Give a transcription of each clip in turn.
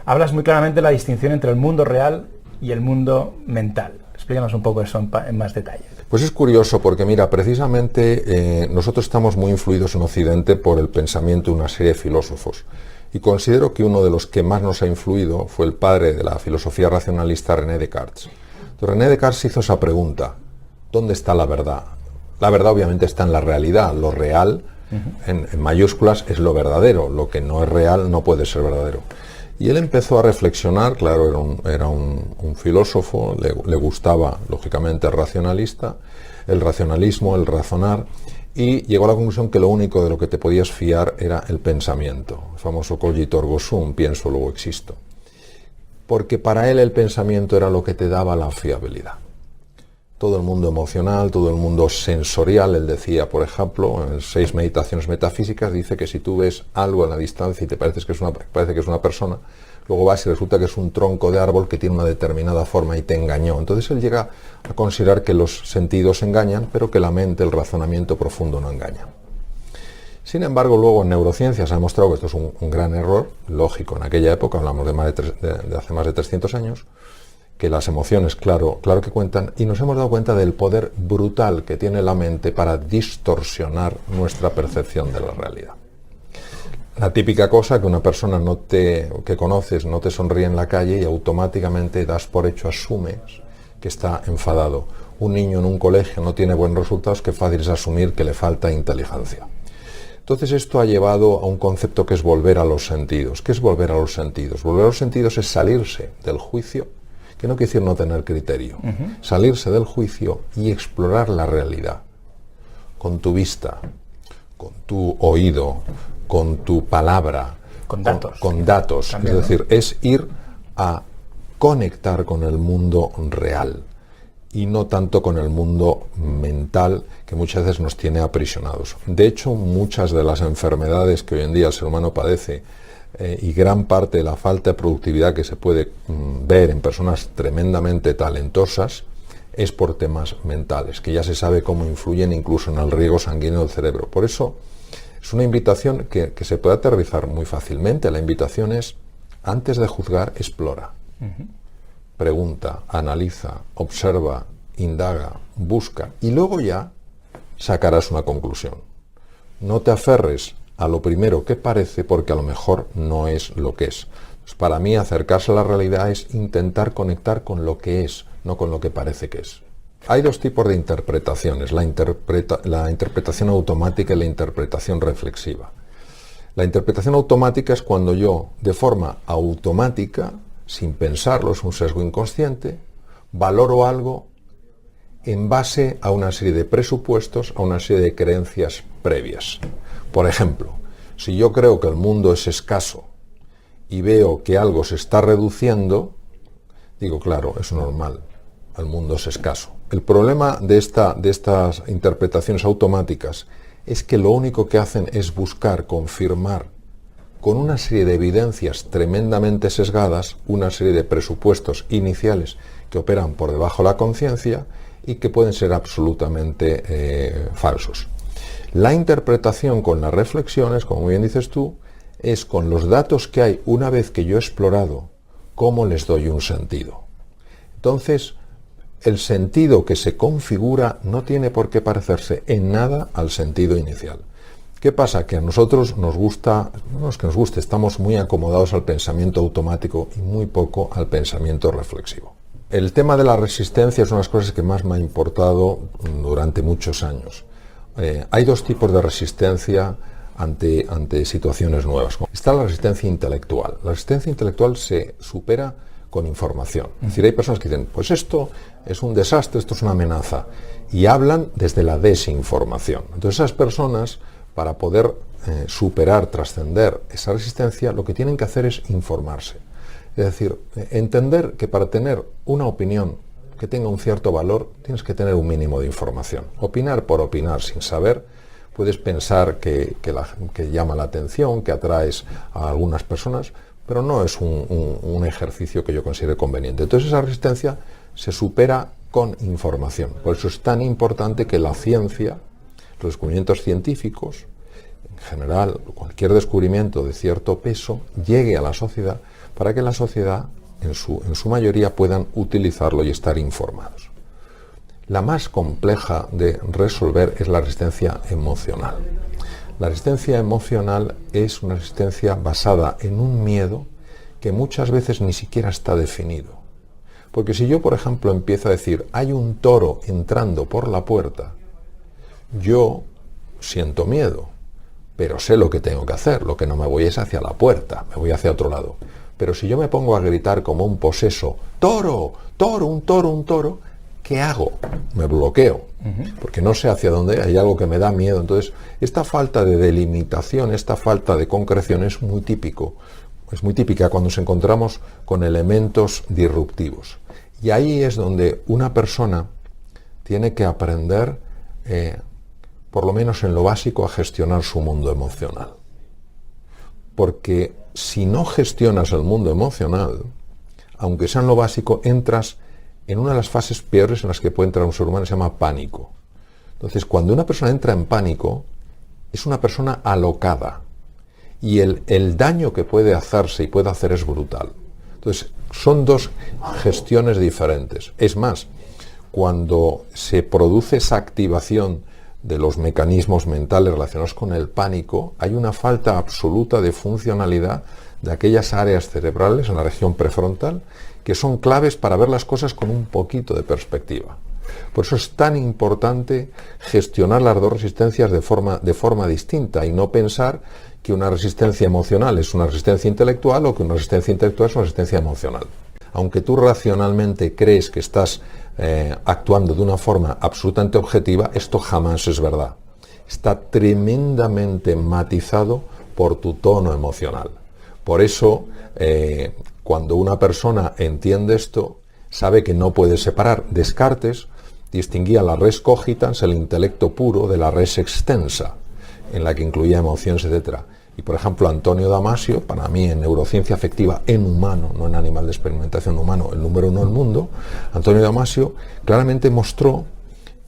Hablas muy claramente de la distinción entre el mundo real y el mundo mental. Explícanos un poco eso en más detalle. Pues es curioso porque, mira, precisamente nosotros estamos muy influidos en Occidente por el pensamiento de una serie de filósofos. Y considero que uno de los que más nos ha influido fue el padre de la filosofía racionalista, René Descartes. Entonces, René Descartes hizo esa pregunta: ¿dónde está la verdad? La verdad obviamente está en la realidad. Lo real, en mayúsculas, es lo verdadero. Lo que no es real no puede ser verdadero. Y él empezó a reflexionar, claro, era un filósofo, le gustaba, lógicamente, el racionalismo, el razonar, y llegó a la conclusión que lo único de lo que te podías fiar era el pensamiento. El famoso cogito ergo sum, pienso, luego existo. Porque para él el pensamiento era lo que te daba la fiabilidad. Todo el mundo emocional, todo el mundo sensorial, él decía, por ejemplo, en 6 meditaciones metafísicas, dice que si tú ves algo a la distancia y te parece que es una persona, luego vas y resulta que es un tronco de árbol que tiene una determinada forma y te engañó. Entonces él llega a considerar que los sentidos engañan, pero que la mente, el razonamiento profundo no engaña. Sin embargo, luego en neurociencia se ha demostrado que esto es un gran error, lógico, en aquella época, hablamos de hace más de 300 años, que las emociones, claro que cuentan, y nos hemos dado cuenta del poder brutal que tiene la mente para distorsionar nuestra percepción de la realidad. La típica cosa que una persona que conoces no te sonríe en la calle y automáticamente das por hecho, asumes que está enfadado. Un niño en un colegio no tiene buenos resultados, qué fácil es asumir que le falta inteligencia. Entonces esto ha llevado a un concepto que es volver a los sentidos. ¿Qué es volver a los sentidos? Volver a los sentidos es salirse del juicio, que no quiere decir no tener criterio, salirse del juicio y explorar la realidad con tu vista, con tu oído, con tu palabra, con datos. Con datos. También, es decir, es ir a conectar con el mundo real y no tanto con el mundo mental que muchas veces nos tiene aprisionados. De hecho, muchas de las enfermedades que hoy en día el ser humano padece y gran parte de la falta de productividad que se puede ver en personas tremendamente talentosas es por temas mentales, que ya se sabe cómo influyen incluso en el riego sanguíneo del cerebro. Por eso es una invitación que se puede aterrizar muy fácilmente. La invitación es, antes de juzgar, explora. Pregunta, analiza, observa, indaga, busca y luego ya sacarás una conclusión. No te aferres a lo primero que parece, porque a lo mejor no es lo que es. Pues para mí acercarse a la realidad es intentar conectar con lo que es, no con lo que parece que es. Hay 2 tipos de interpretaciones, la interpretación automática y la interpretación reflexiva. La interpretación automática es cuando yo, de forma automática, sin pensarlo, es un sesgo inconsciente, valoro algo en base a una serie de presupuestos, a una serie de creencias previas. Por ejemplo, si yo creo que el mundo es escaso y veo que algo se está reduciendo, digo, claro, es normal, el mundo es escaso. El problema de estas interpretaciones automáticas es que lo único que hacen es buscar confirmar con una serie de evidencias tremendamente sesgadas, una serie de presupuestos iniciales que operan por debajo de la conciencia y que pueden ser absolutamente falsos. La interpretación con las reflexiones, como muy bien dices tú, es con los datos que hay una vez que yo he explorado, cómo les doy un sentido. Entonces, el sentido que se configura no tiene por qué parecerse en nada al sentido inicial. ¿Qué pasa? Que a nosotros nos gusta, no es que nos guste, estamos muy acomodados al pensamiento automático y muy poco al pensamiento reflexivo. El tema de la resistencia es una de las cosas que más me ha importado durante muchos años. Hay 2 tipos de resistencia ante situaciones nuevas. Está la resistencia intelectual. La resistencia intelectual se supera con información. Es decir, hay personas que dicen, pues esto es un desastre, esto es una amenaza, y hablan desde la desinformación. Entonces esas personas, para poder superar, trascender esa resistencia, lo que tienen que hacer es informarse. Es decir, entender que para tener una opinión que tenga un cierto valor, tienes que tener un mínimo de información. Opinar por opinar sin saber, puedes pensar que llama la atención, que atraes a algunas personas, pero no es un ejercicio que yo considere conveniente. Entonces esa resistencia se supera con información. Por eso es tan importante que la ciencia, los descubrimientos científicos, en general, cualquier descubrimiento de cierto peso llegue a la sociedad para que la sociedad, en su mayoría, puedan utilizarlo y estar informados. La más compleja de resolver es la resistencia emocional. La resistencia emocional es una resistencia basada en un miedo que muchas veces ni siquiera está definido. Porque si yo, por ejemplo, empiezo a decir, hay un toro entrando por la puerta, yo siento miedo, pero sé lo que tengo que hacer, lo que no me voy es hacia la puerta, me voy hacia otro lado. Pero si yo me pongo a gritar como un poseso, ¡toro! ¡Toro! ¡Un toro! ¡Un toro! ¿Qué hago? Me bloqueo, porque no sé hacia dónde, hay algo que me da miedo. Entonces, esta falta de delimitación, esta falta de concreción es muy típica cuando nos encontramos con elementos disruptivos. Y ahí es donde una persona tiene que aprender, por lo menos en lo básico, a gestionar su mundo emocional. Porque si no gestionas el mundo emocional, aunque sea en lo básico, entras en una de las fases peores en las que puede entrar un ser humano, se llama pánico. Entonces, cuando una persona entra en pánico, es una persona alocada. Y el daño que puede hacerse y puede hacer es brutal. Entonces, son dos gestiones diferentes. Es más, cuando se produce esa activación de los mecanismos mentales relacionados con el pánico, hay una falta absoluta de funcionalidad de aquellas áreas cerebrales en la región prefrontal que son claves para ver las cosas con un poquito de perspectiva. Por eso es tan importante gestionar las dos resistencias de forma distinta y no pensar que una resistencia emocional es una resistencia intelectual o que una resistencia intelectual es una resistencia emocional. Aunque tú racionalmente crees que estás actuando de una forma absolutamente objetiva, esto jamás es verdad. Está tremendamente matizado por tu tono emocional. Por eso, cuando una persona entiende esto, sabe que no puede separar. Descartes distinguía la res cogitans, el intelecto puro, de la res extensa, en la que incluía emociones, etc. Y, por ejemplo, Antonio Damasio, para mí en neurociencia afectiva en humano, no en animal de experimentación humano, el número uno del mundo, Antonio Damasio claramente mostró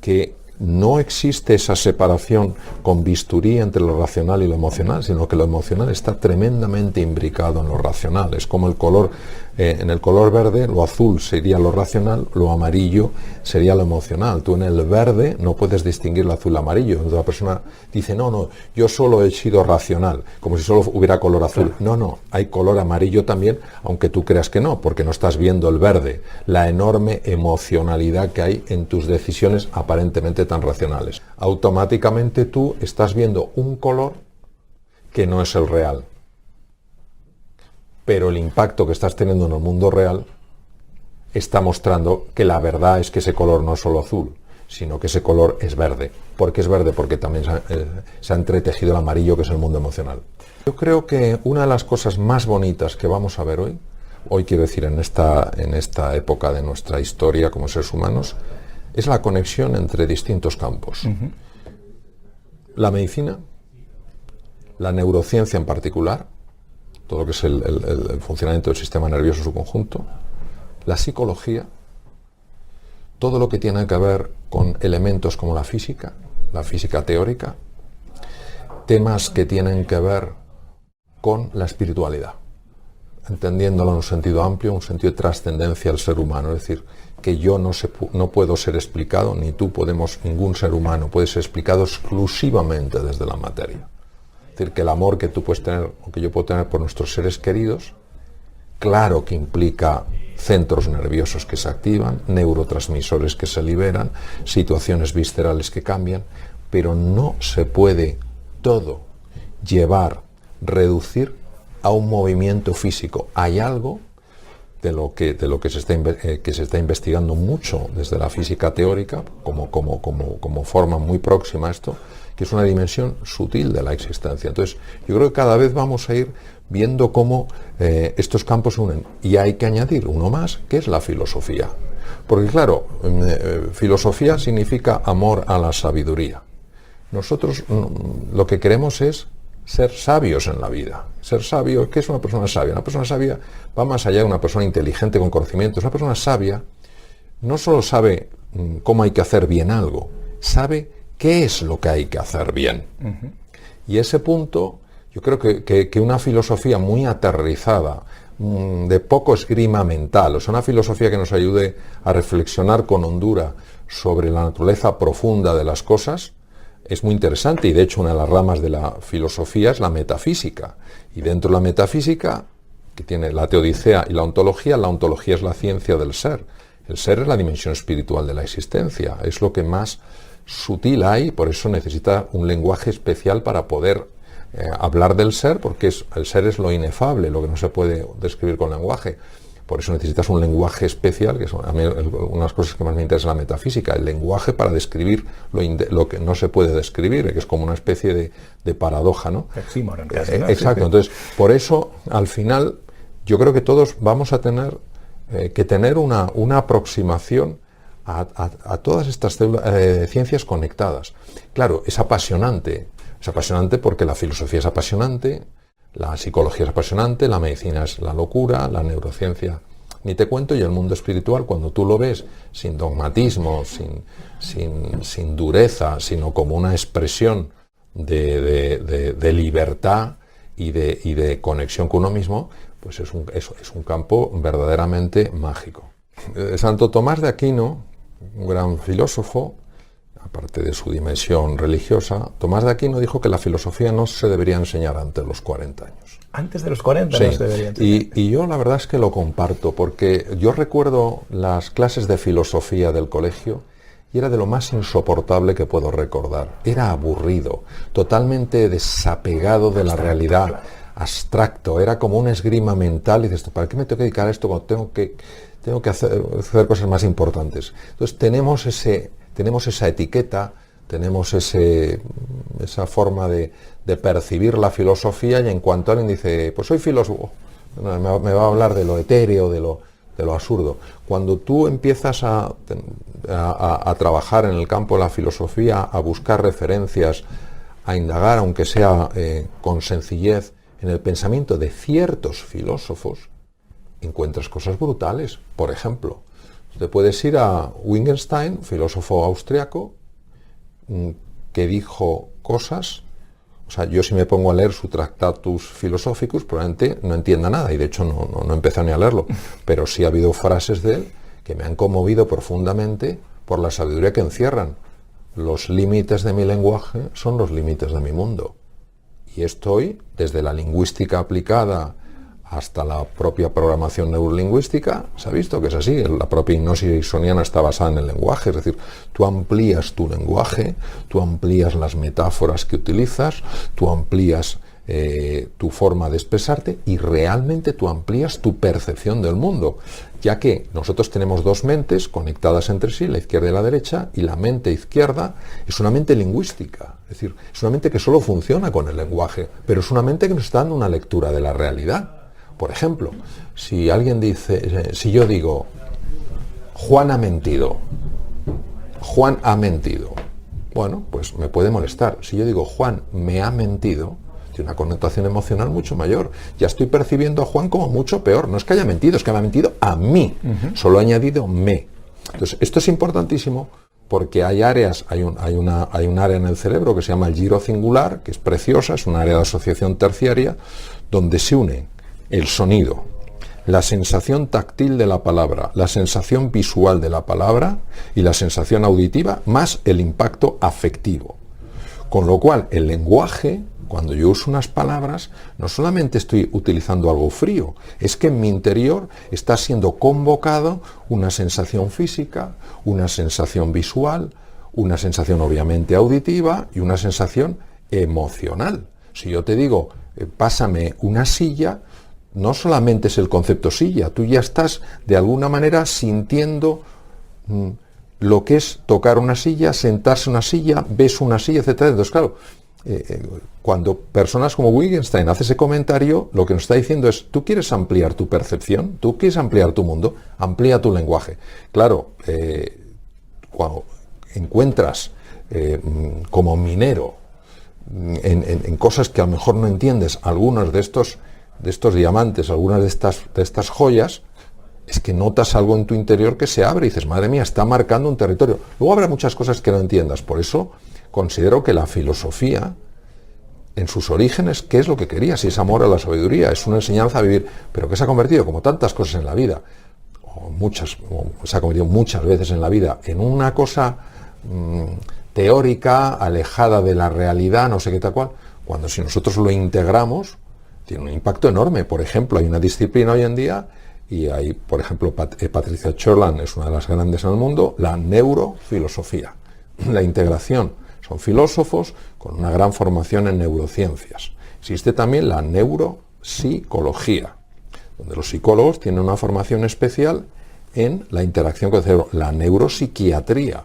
que no existe esa separación con bisturí entre lo racional y lo emocional, sino que lo emocional está tremendamente imbricado en lo racional. Es como el color, en el color verde, lo azul sería lo racional, lo amarillo sería lo emocional. Tú en el verde no puedes distinguir el azul y el amarillo. Entonces la persona dice, no, yo solo he sido racional, como si solo hubiera color azul. No, hay color amarillo también, aunque tú creas que no, porque no estás viendo el verde, la enorme emocionalidad que hay en tus decisiones aparentemente tan racionales. Automáticamente tú estás viendo un color que no es el real. Pero el impacto que estás teniendo en el mundo real está mostrando que la verdad es que ese color no es solo azul, sino que ese color es verde. ¿Por qué es verde? Porque también se ha entretejido el amarillo, que es el mundo emocional. Yo creo que una de las cosas más bonitas que vamos a ver hoy quiero decir en esta época de nuestra historia como seres humanos, es la conexión entre distintos campos. La medicina, la neurociencia en particular, todo lo que es el funcionamiento del sistema nervioso en su conjunto, la psicología, todo lo que tiene que ver con elementos como la física teórica, temas que tienen que ver con la espiritualidad, entendiéndolo en un sentido amplio, un sentido de trascendencia al ser humano, es decir, que yo no puedo ser explicado, ni tú ningún ser humano puede ser explicado exclusivamente desde la materia. Es decir, que el amor que tú puedes tener, o que yo puedo tener por nuestros seres queridos, claro que implica centros nerviosos que se activan, neurotransmisores que se liberan, situaciones viscerales que cambian, pero no se puede todo reducir a un movimiento físico. Hay algo de lo que se está investigando mucho desde la física teórica, como forma muy próxima a esto, que es una dimensión sutil de la existencia. Entonces, yo creo que cada vez vamos a ir viendo cómo estos campos se unen. Y hay que añadir uno más, que es la filosofía. Porque claro, filosofía significa amor a la sabiduría. Nosotros lo que queremos es ser sabios en la vida. Ser sabio, ¿qué es una persona sabia? Una persona sabia va más allá de una persona inteligente con conocimientos. Una persona sabia no solo sabe cómo hay que hacer bien algo, sabe qué es lo que hay que hacer bien. Y ese punto, yo creo que una filosofía muy aterrizada, de poco esgrima mental, o sea, una filosofía que nos ayude a reflexionar con hondura sobre la naturaleza profunda de las cosas, es muy interesante. Y de hecho una de las ramas de la filosofía es la metafísica. Y dentro de la metafísica, que tiene la teodicea y la ontología es la ciencia del ser. El ser es la dimensión espiritual de la existencia, es lo que más sutil hay, por eso necesita un lenguaje especial para poder hablar del ser, porque el ser es lo inefable, lo que no se puede describir con lenguaje. Por eso necesitas un lenguaje especial, que son a mí una de las cosas que más me interesa en la metafísica, el lenguaje para describir lo que no se puede describir, que es como una especie de paradoja, ¿no? Oxímoron, casi, ¿no? Exacto, Sí. entonces, por eso, al final, yo creo que todos vamos a tener que tener una aproximación a todas estas ciencias conectadas. Claro, es apasionante porque la filosofía es apasionante, la psicología es apasionante, la medicina es la locura, la neurociencia, ni te cuento, y el mundo espiritual, cuando tú lo ves sin dogmatismo, sin dureza, sino como una expresión de libertad y de conexión con uno mismo, pues es un campo verdaderamente mágico. Santo Tomás de Aquino, un gran filósofo, aparte de su dimensión religiosa, Tomás de Aquino dijo que la filosofía no se debería enseñar antes de los 40 años. Antes de los 40 Sí. no se debería enseñar. Y yo la verdad es que lo comparto, porque yo recuerdo las clases de filosofía del colegio y era de lo más insoportable que puedo recordar. Era aburrido, totalmente desapegado de la realidad, claro. abstracto, era como una esgrima mental y dices, ¿para qué me tengo que dedicar a esto cuando tengo que hacer cosas más importantes? Entonces tenemos esa etiqueta, tenemos esa forma de percibir la filosofía, y en cuanto alguien dice, pues soy filósofo, me va a hablar de lo etéreo, de lo absurdo. Cuando tú empiezas a trabajar en el campo de la filosofía, a buscar referencias, a indagar, aunque sea con sencillez, en el pensamiento de ciertos filósofos, encuentras cosas brutales. Por ejemplo, te puedes ir a Wittgenstein, filósofo austriaco, que dijo cosas, o sea, yo si me pongo a leer su Tractatus Philosophicus, probablemente no entienda nada, y de hecho no empecé ni a leerlo, pero sí ha habido frases de él que me han conmovido profundamente por la sabiduría que encierran. Los límites de mi lenguaje son los límites de mi mundo. Y estoy, desde la lingüística aplicada hasta la propia programación neurolingüística, se ha visto que es así. La propia hipnosis ericksoniana está basada en el lenguaje, es decir, tú amplías tu lenguaje, tú amplías las metáforas que utilizas, tú amplías tu forma de expresarte y realmente tú amplías tu percepción del mundo, ya que nosotros tenemos dos mentes conectadas entre sí, la izquierda y la derecha, y la mente izquierda es una mente lingüística, es decir, es una mente que solo funciona con el lenguaje, pero es una mente que nos está dando una lectura de la realidad. Por ejemplo, si alguien dice, si yo digo, Juan ha mentido, bueno, pues me puede molestar. Si yo digo, Juan me ha mentido, tiene una connotación emocional mucho mayor. Ya estoy percibiendo a Juan como mucho peor. No es que haya mentido, es que me ha mentido a mí. Solo he añadido me. Entonces, esto es importantísimo porque hay áreas, hay un área en el cerebro que se llama el giro cingular, que es preciosa, es un área de asociación terciaria, donde se une el sonido, la sensación táctil de la palabra, la sensación visual de la palabra y la sensación auditiva, más el impacto afectivo. Con lo cual, el lenguaje, cuando yo uso unas palabras, no solamente estoy utilizando algo frío, es que en mi interior está siendo convocado una sensación física, una sensación visual, una sensación obviamente auditiva y una sensación emocional. Si yo te digo, pásame una silla, no solamente es el concepto silla, tú ya estás de alguna manera sintiendo lo que es tocar una silla, sentarse en una silla, ves una silla, etc. Entonces, claro, cuando personas como Wittgenstein hace ese comentario, lo que nos está diciendo es, tú quieres ampliar tu percepción, tú quieres ampliar tu mundo, amplía tu lenguaje. Claro, cuando encuentras como minero en cosas que a lo mejor no entiendes, algunos de estos diamantes, algunas de estas joyas, es que notas algo en tu interior que se abre y dices, madre mía, está marcando un territorio. Luego habrá muchas cosas que no entiendas, por eso considero que la filosofía en sus orígenes qué es lo que quería, si es amor a la sabiduría, es una enseñanza a vivir, pero que se ha convertido, como tantas cosas en la vida, o se ha convertido muchas veces en la vida, en una cosa teórica, alejada de la realidad, no sé qué tal cual, cuando si nosotros lo integramos, tiene un impacto enorme. Por ejemplo, hay una disciplina hoy en día, y hay, por ejemplo, Patricia Churland es una de las grandes en el mundo, la neurofilosofía, la integración. Son filósofos con una gran formación en neurociencias. Existe también la neuropsicología, donde los psicólogos tienen una formación especial en la interacción con el cerebro, la neuropsiquiatría.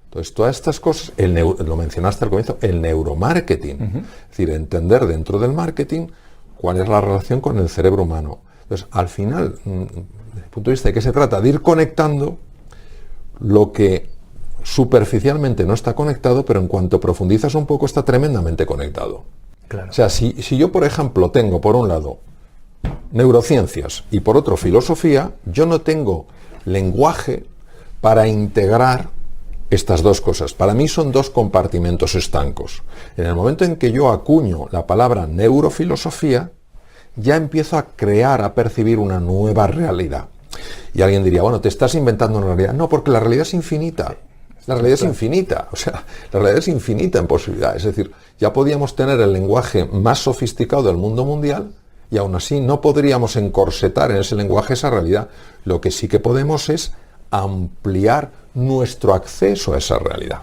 Entonces, todas estas cosas, lo mencionaste al comienzo, el neuromarketing, es decir, entender dentro del marketing cuál es la relación con el cerebro humano. Entonces, al final, desde el punto de vista de qué se trata, de ir conectando lo que superficialmente no está conectado, pero en cuanto profundizas un poco está tremendamente conectado. Claro. O sea, si yo, por ejemplo, tengo por un lado neurociencias y por otro filosofía, yo no tengo lenguaje para integrar estas dos cosas. Para mí son dos compartimentos estancos. En el momento en que yo acuño la palabra neurofilosofía, ya empiezo a crear, a percibir una nueva realidad. Y alguien diría, bueno, te estás inventando una realidad. No, porque la realidad es infinita. La realidad es infinita. O sea, la realidad es infinita en posibilidades. Es decir, ya podíamos tener el lenguaje más sofisticado del mundo mundial y aún así no podríamos encorsetar en ese lenguaje esa realidad. Lo que sí que podemos es ampliar nuestro acceso a esa realidad.